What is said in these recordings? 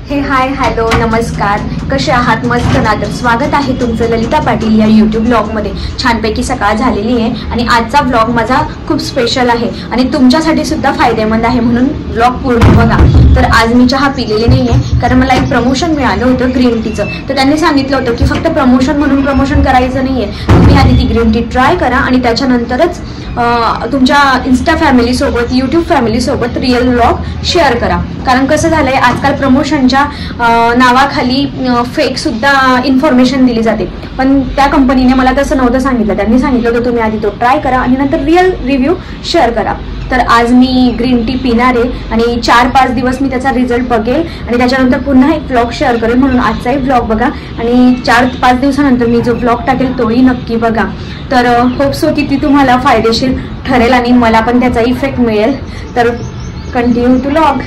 हे hi hello नमस्कार, कसे आहात? मस्त ना? तर स्वागत आहे तुमचं ललिता पाटील या यूट्यूब ब्लॉगमध्ये। छानपैकी सकाळ झालेली आहे आणि आजचा ब्लॉग माझा खूप स्पेशल आहे आणि तुमच्यासाठी सुद्धा फायदेमंद आहे, म्हणून ब्लॉग पूर्ण बघा। तर आज मी चहा पिलेली नाही आहे, कारण मला एक प्रमोशन मिळालं होतं ग्रीन टीचं। तर त्यांनी सांगितलं होतं की फक्त प्रमोशन म्हणून प्रमोशन करायचं नाही आहे, तुम्ही आधी ती ग्रीन टी ट्राय करा आणि त्याच्यानंतरच तुमच्या इन्स्टा फॅमिलीसोबत यूट्यूब फॅमिलीसोबत रिअल ब्लॉग शेअर करा। कारण कसं झालं आहे, आजकाल प्रमोशनच्या नावाखाली फेकसुद्धा इन्फॉर्मेशन दिली जाते, पण त्या कंपनीने मला तसं नव्हतं सांगितलं। त्यांनी सांगितलं होतं तुम्ही आधी तो ट्राय करा आणि नंतर रिअल रिव्ह्यू शेअर करा। तर आज मी ग्रीन टी पिणार आहे आणि 4-5 दिवस मी त्याचा रिझल्ट बघेल आणि त्याच्यानंतर पुन्हा एक ब्लॉग शेअर करेल, म्हणून आजचाही ब्लॉग बघा आणि 4-5 दिवसानंतर मी जो ब्लॉग टाकेल तोही नक्की बघा। तर होप सो की ती तुम्हाला फायदेशीर ठरेल आणि मला पण त्याचा इफेक्ट मिळेल। तर कंटिन्यू टू ब्लॉग।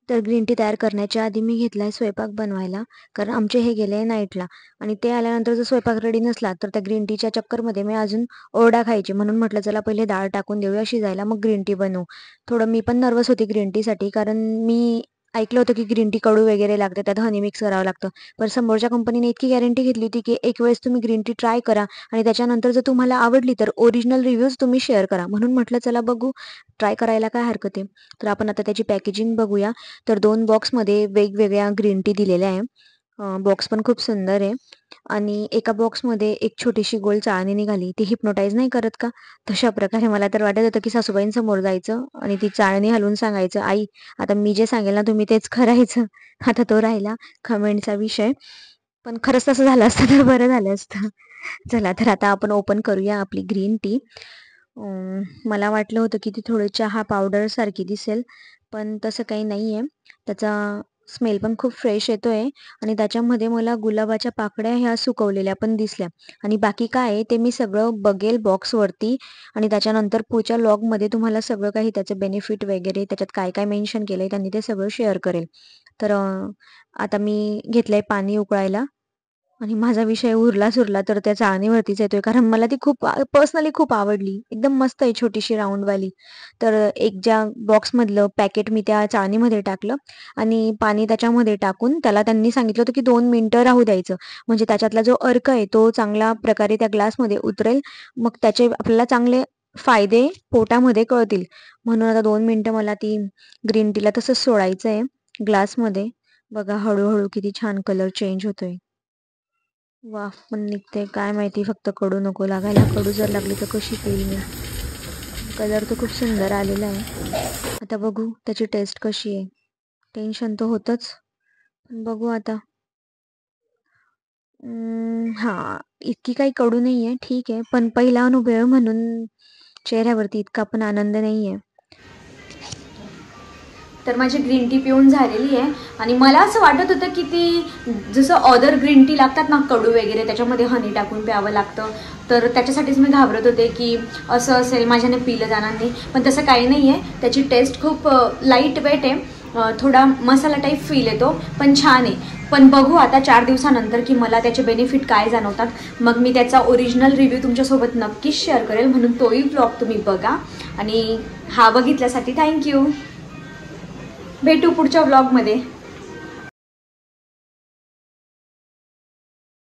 तर ग्रीन टी तयार करण्याच्या आधी मी घेतला आहे स्वयंपाक बनवायला, कारण आमचे हे गेले नाईटला आणि ते आल्यानंतर जर स्वयंपाक रेडी नसला तर त्या ग्रीन टीच्या चक्करमध्ये मी अजून ओरडा खायची, म्हणून म्हटलं चला पहिले डाळ टाकून देऊया शिजायला, मग ग्रीन टी बनवू। थोडं मी पण नर्वस होती ग्रीन टीसाठी, कारण मी ऐकलं होतं की ग्रीन टी कडू वगैरे लागते, त्यात हनी मिक्स करावं लागतं। पण समोरच्या कंपनीने इतकी गॅरंटी घेतली होती की एक वेळेस तुम्ही ग्रीन टी ट्राय करा आणि त्याच्यानंतर जर तुम्हाला आवडली तर ओरिजिनल रिव्ह्यूज तुम्ही शेअर करा, म्हणून म्हटलं चला बघू, ट्राय करायला काय हरकत आहे। तर आपण आता त्याची पॅकेजिंग बघूया। तर 2 बॉक्समध्ये वेगवेगळ्या ग्रीन टी दिलेल्या आहे। बॉक्स पण खूप सुंदर आहे आणि एका बॉक्समध्ये एक छोटीशी गोल चाळणी निघाली, ती हिप्नोटाईज नाही करत का? तशा प्रकारे मला तर वाटत होतं की सासूबाईंसमोर जायचं आणि ती चाळणी हलवून सांगायचं, आई आता मी जे सांगेल ना तुम्ही तेच करायचं। आता तो राहिला कमेंटचा विषय, पण खरंच तसं झालं असतं तर बरं झालं असतं। चला तर आता आपण ओपन करूया आपली ग्रीन टी। मला वाटलं होतं की ती थोडी चहा पावडर सारखी दिसेल, पण तसं काही नाही आहे। त्याचा स्मेल पण खूप फ्रेश येतोय आणि त्याच्यामध्ये मला गुलाबाच्या पाकळ्या ह्या सुकवलेल्या पण दिसल्या आणि बाकी काय आहे ते मी सगळं बघेल बॉक्सवरती आणि त्याच्यानंतर पुढच्या लॉगमध्ये तुम्हाला सगळं काही त्याचं बेनिफिट वगैरे त्याच्यात काय काय मेन्शन केलं आहे त्यांनी ते सगळं शेअर करेल। तर आता मी घेतलंय पाणी उकळायला आणि माझा विषय उरला तर त्या चाळणीवरतीच येतोय, कारण मला ती खूप पर्सनली खूप आवडली, एकदम मस्त आहे छोटीशी राऊंडवाली। तर एक ज्या बॉक्समधलं पॅकेट मी त्या चाळणीमध्ये टाकलं आणि पाणी त्याच्यामध्ये टाकून त्याला त्यांनी सांगितलं होतं की 2 मिनिटं राहू द्यायचं, म्हणजे त्याच्यातला जो अर्क आहे तो चांगल्या प्रकारे त्या ग्लासमध्ये उतरेल, मग त्याचे आपल्याला चांगले फायदे पोटामध्ये कळतील। म्हणून आता 2 मिनिटं मला ती ग्रीन टीला तसंच सोडायचं आहे ग्लासमध्ये। बघा हळूहळू किती छान कलर चेंज होतोय, वाफ पण निघते, काय माहिती फक्त कडू नको लागायला, कडू जर लागली तर कशी पिईल मी। कलर तर खूप सुंदर आलेला आहे, आता बघू त्याची टेस्ट कशी आहे। टेन्शन तर होतंच, पण बघू आता। हां, इतकी काही कडू नाही आहे, ठीक आहे, पण पहिला अनुभव म्हणून चेहऱ्यावरती इतका पण आनंद नाही आहे। तर माझी ग्रीन टी पिऊन झालेली आहे आणि मला असं वाटत होतं की ती जसं अदर ग्रीन टी लागतात ना कडू वगैरे, त्याच्यामध्ये हनी टाकून प्यावं लागतं, तर त्याच्यासाठीच मी घाबरत होते की असं असेल माझ्याने पिलं जाणार नाही, पण तसं काही नाही आहे। त्याची टेस्ट खूप लाईट वेट आहे, थोडा मसाला टाईप फील येतो, पण छान आहे। पण बघू आता 4 दिवसानंतर की मला त्याचे बेनिफिट काय जाणवतात, मग मी त्याचा ओरिजिनल रिव्ह्यू तुमच्यासोबत नक्कीच शेअर करेल, म्हणून तोही ब्लॉग तुम्ही बघा आणि हा बघितल्यासाठी थँक्यू। भेटू पुढच्या ब्लॉगमध्ये।